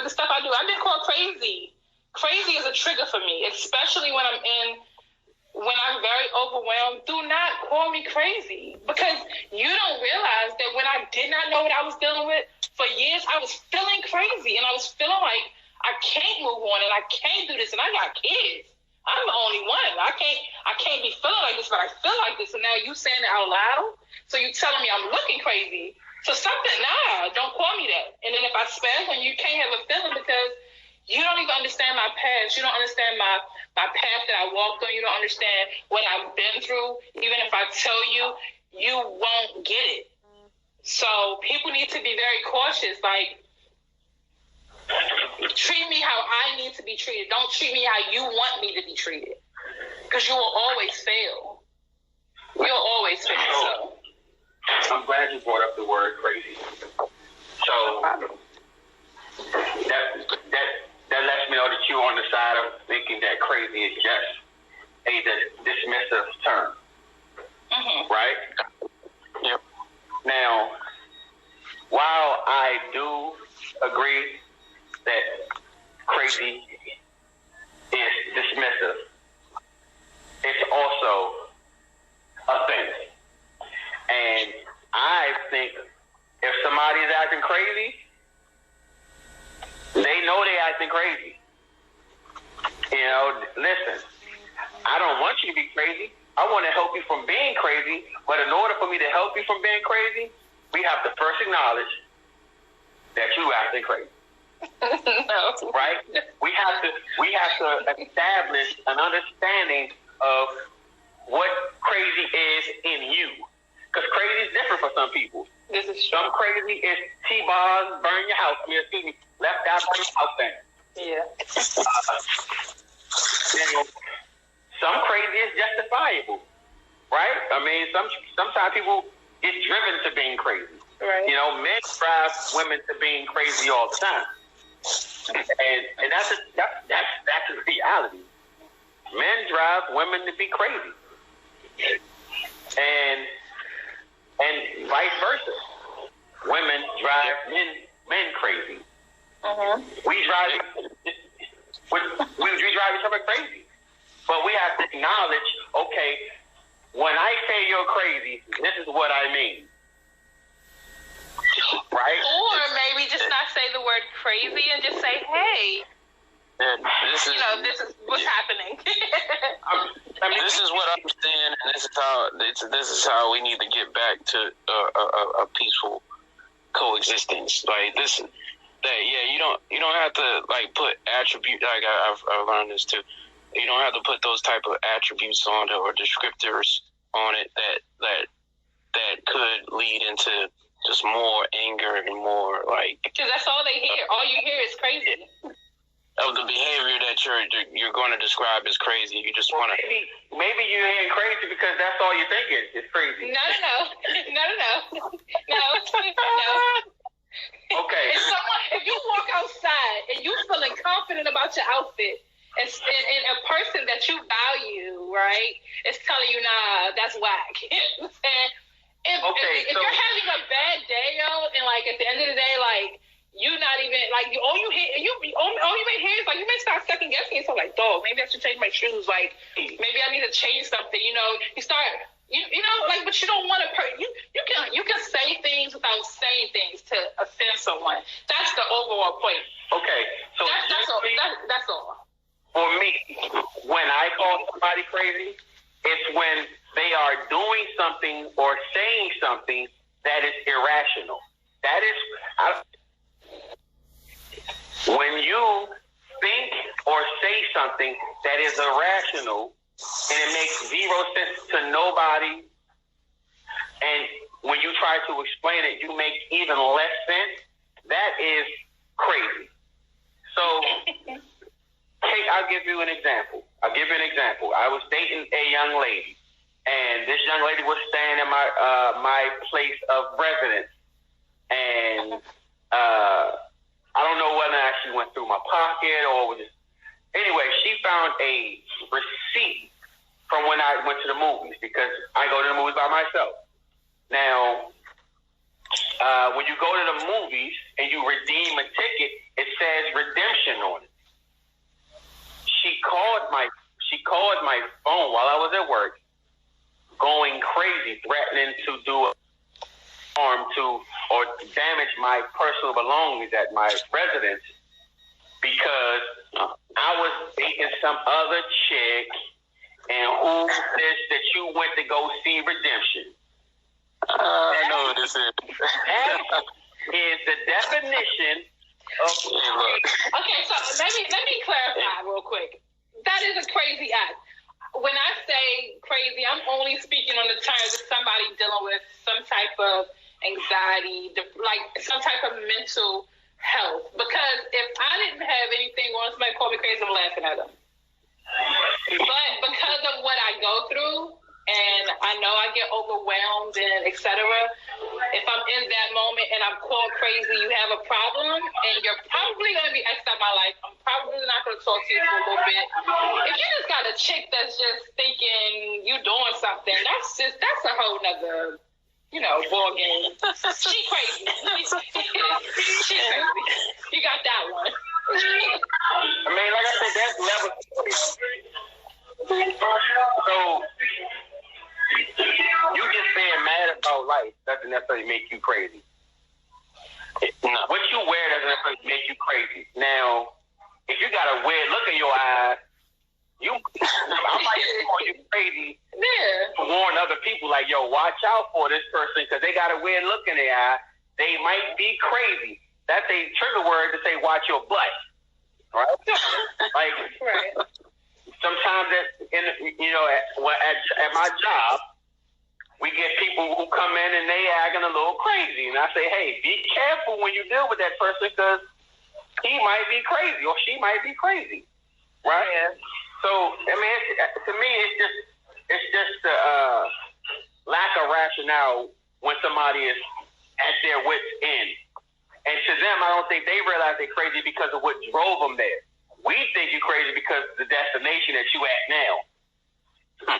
the stuff I do. I've been called crazy. Crazy is a trigger for me, especially when I'm very overwhelmed. Do not call me crazy, because you don't realize that when I did not know what I was dealing with for years, I was feeling crazy, and I was feeling like I can't move on, and I can't do this, and I got kids. I'm the only one. I can't be feeling like this, but I feel like this, and now you saying it out loud, so you telling me I'm looking crazy. So don't call me that. And then if I spaz on you, can't have a feeling because you don't even understand my past. You don't understand my path that I walked on. You don't understand what I've been through. Even if I tell you, you won't get it. So people need to be very cautious. Like, treat me how I need to be treated. Don't treat me how you want me to be treated. Because you will always fail. You'll always fail. So I'm glad you brought up the word crazy. So that lets me know that you're on the side of thinking that crazy is just a dismissive term. Mm-hmm. Right? Yep. Now, while I do agree that crazy is dismissive, it's also offensive. And I think if somebody is acting crazy, they know they're acting crazy. You know, listen, I don't want you to be crazy. I want to help you from being crazy. But in order for me to help you from being crazy, we have to first acknowledge that you acting crazy. No. Right? We have to establish an understanding of what crazy is in you. Because crazy is different for some people. This is some crazy is T-bars, burn your house. Left out, burn your house down. Yeah. Some crazy is justifiable, right? I mean, sometimes people get driven to being crazy. Right. You know, men drive women to being crazy all the time, and that's the reality. Men drive women to be crazy, and vice versa. Women drive men crazy. Mm-hmm. We drive each other crazy. But we have to acknowledge, okay, when I say you're crazy, this is what I mean. Right? Or maybe just not say the word crazy and just say, hey, this is what's happening. I mean, this is what I'm saying, and this is how we need to get back to a peaceful coexistence. Like this, you don't have to like put attribute. Like I've learned this too. You don't have to put those type of attributes on it or descriptors on it that could lead into just more anger and more like. Because that's all they hear. All you hear is crazy. Of the behavior that you're going to describe as crazy. You just want to. Maybe you're hearing crazy because that's all you're thinking. It's crazy. No. Okay. If you walk outside and you feeling confident about your outfit, and a person that you value, right, is telling you, nah, that's whack. If you're having a bad day, and like at the end of the day, like. You're not even like all you may hear is like you may start second guessing yourself like, dog, maybe I should change my shoes, like maybe I need to change something, you start like, but you don't want to you can say things without saying things to offend someone. That's the overall point. Okay, so that's all. For me, when I call somebody crazy, it's when they are doing something or saying something that is irrational. That is when you think or say something that is irrational and it makes zero sense to nobody, and when you try to explain it, you make even less sense, that is crazy. So, I'll give you an example. I was dating a young lady, and this young lady was staying in my place of residence, and I don't know whether or not she went through my pocket or was just... Anyway, she found a receipt from when I went to the movies because I go to the movies by myself. Now, when you go to the movies and you redeem a ticket, it says called my phone while I was at work, going crazy, threatening to do harm to or damage my personal belongings at my residence because I was dating some other chick, and who says that you went to go see Redemption? I know what this is. That is the definition of. Okay, so let me clarify real quick. That is a crazy act. When I say crazy, I'm only speaking on the terms of somebody dealing with some type of anxiety, like some type of mental health. Because if I didn't have anything on, somebody called me crazy, I'm laughing at them. But because of what I go through, and I know I get overwhelmed and etc. If I'm in that moment and I'm called crazy, you have a problem, and you're probably going to be X'd out my life. I'm probably not going to talk to you for a little bit. If you just got a chick that's just thinking you doing something, that's a whole nother, ball game. She crazy. She crazy. You got that one. I mean, like I said, that's level. So you just being mad about life doesn't necessarily make you crazy. What you wear doesn't necessarily make you crazy. Now, if you got a weird look in your eye, I might call you crazy to warn other people, like, yo, watch out for this person because they got a weird look in their eye. They might be crazy. That's a trigger word to say, watch your butt. Right? Right. Sometimes at my job, we get people who come in and they acting a little crazy. And I say, hey, be careful when you deal with that person because he might be crazy or she might be crazy. Right? Yeah. So, I mean, to me, it's just lack of rationale when somebody is at their wit's end. And to them, I don't think they realize they're crazy because of what drove them there. We think you're crazy because of the destination that you at now.